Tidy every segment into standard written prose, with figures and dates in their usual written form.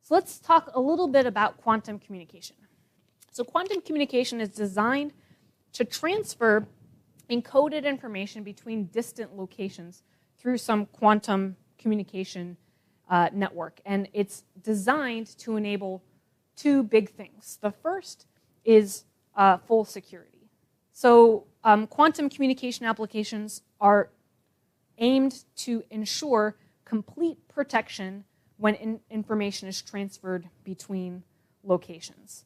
So let's talk a little bit about quantum communication. So quantum communication is designed to transfer encoded information between distant locations through some quantum communication network. And it's designed to enable two big things. The first is full security. So quantum communication applications are aimed to ensure complete protection when information is transferred between locations.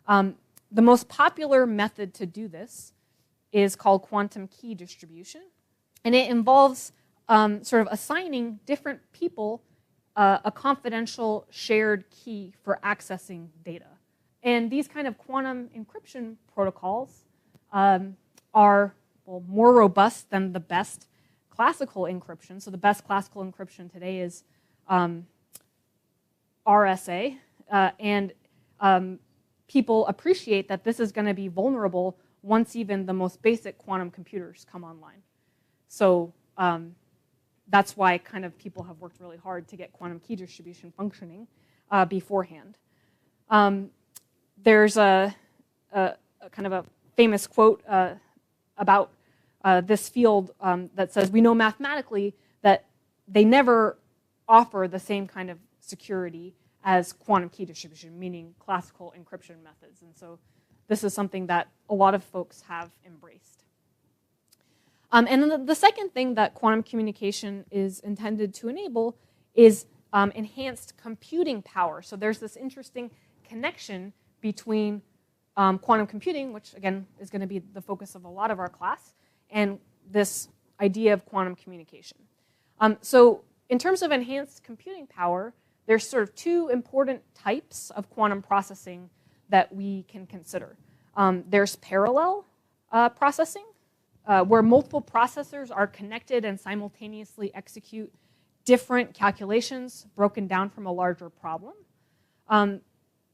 The most popular method to do this is called quantum key distribution, and it involves sort of assigning different people a confidential shared key for accessing data. And these kind of quantum encryption protocols are more robust than the best classical encryption. So the best classical encryption today is RSA, and people appreciate that this is going to be vulnerable once even the most basic quantum computers come online. So that's why kind of people have worked really hard to get quantum key distribution functioning beforehand. There's a kind of a famous quote about this field that says, we know mathematically that they never offer the same kind of security as quantum key distribution, meaning classical encryption methods. And so this is something that a lot of folks have embraced. And then the second thing that quantum communication is intended to enable is enhanced computing power. So there's this interesting connection between quantum computing, which again is going to be the focus of a lot of our class, and this idea of quantum communication. So in terms of enhanced computing power, there's sort of two important types of quantum processing that we can consider. There's parallel processing, where multiple processors are connected and simultaneously execute different calculations broken down from a larger problem.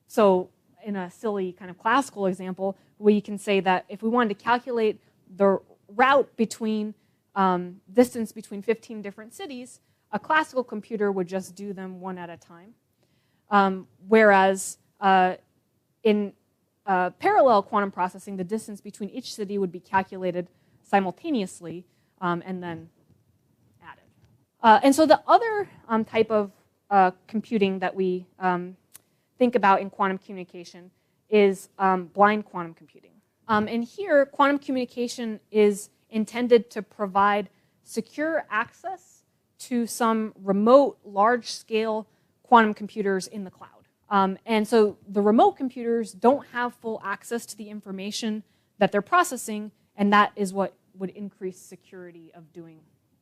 So in a silly kind of classical example, we can say that if we wanted to calculate the route between distance between 15 different cities, a classical computer would just do them one at a time. Whereas in parallel quantum processing, the distance between each city would be calculated simultaneously and then added. And so the other type of computing that we think about in quantum communication is blind quantum computing. And here, quantum communication is intended to provide secure access to some remote, large-scale quantum computers in the cloud. And so the remote computers don't have full access to the information that they're processing, and that is what would increase security of doing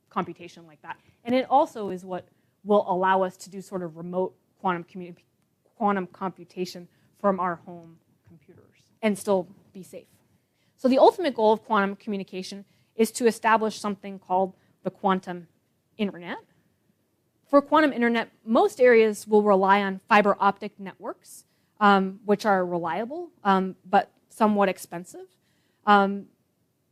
computation like that. And it also is what will allow us to do sort of remote quantum computation from our home computers and still be safe. So the ultimate goal of quantum communication is to establish something called the quantum internet. For quantum internet, most areas will rely on fiber optic networks, which are reliable, but somewhat expensive. And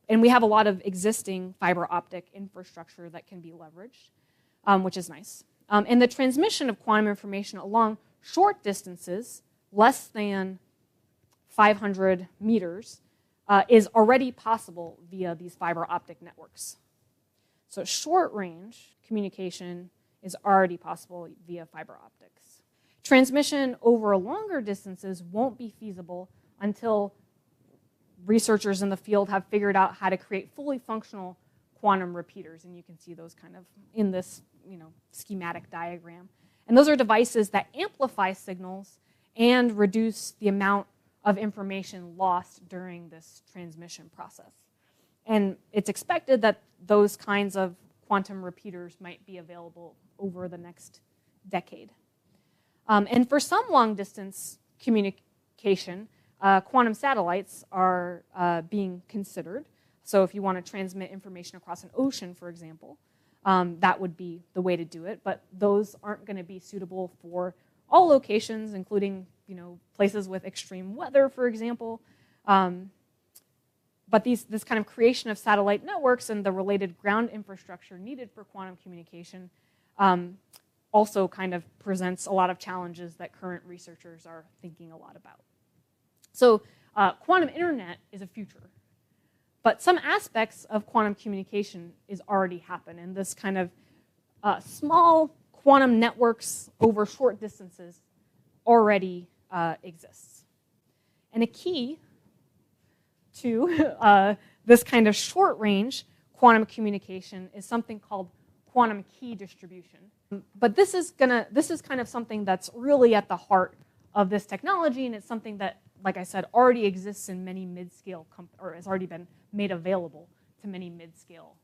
we have a lot of existing fiber optic infrastructure that can be leveraged, which is nice. And the transmission of quantum information along short distances, less than 500 meters, is already possible via these fiber optic networks. So short-range communication is already possible via fiber optics. Transmission over longer distances won't be feasible until researchers in the field have figured out how to create fully functional quantum repeaters, and you can see those kind of in this schematic diagram. And those are devices that amplify signals and reduce the amount of information lost during this transmission process. And it's expected that those kinds of quantum repeaters might be available over the next decade. And for some long-distance communication, quantum satellites are being considered. So if you want to transmit information across an ocean, for example, that would be the way to do it. But those aren't going to be suitable for all locations, including places with extreme weather, for example. But this kind of creation of satellite networks and the related ground infrastructure needed for quantum communication also kind of presents a lot of challenges that current researchers are thinking a lot about. So quantum internet is a future. But some aspects of quantum communication is already happen, and this kind of small quantum networks over short distances already exists. And a key to this kind of short-range quantum communication is something called quantum key distribution. But this is kind of something that's really at the heart of this technology, and it's something that, like I said, already exists in many mid-scale, or has already been made available to many mid-scale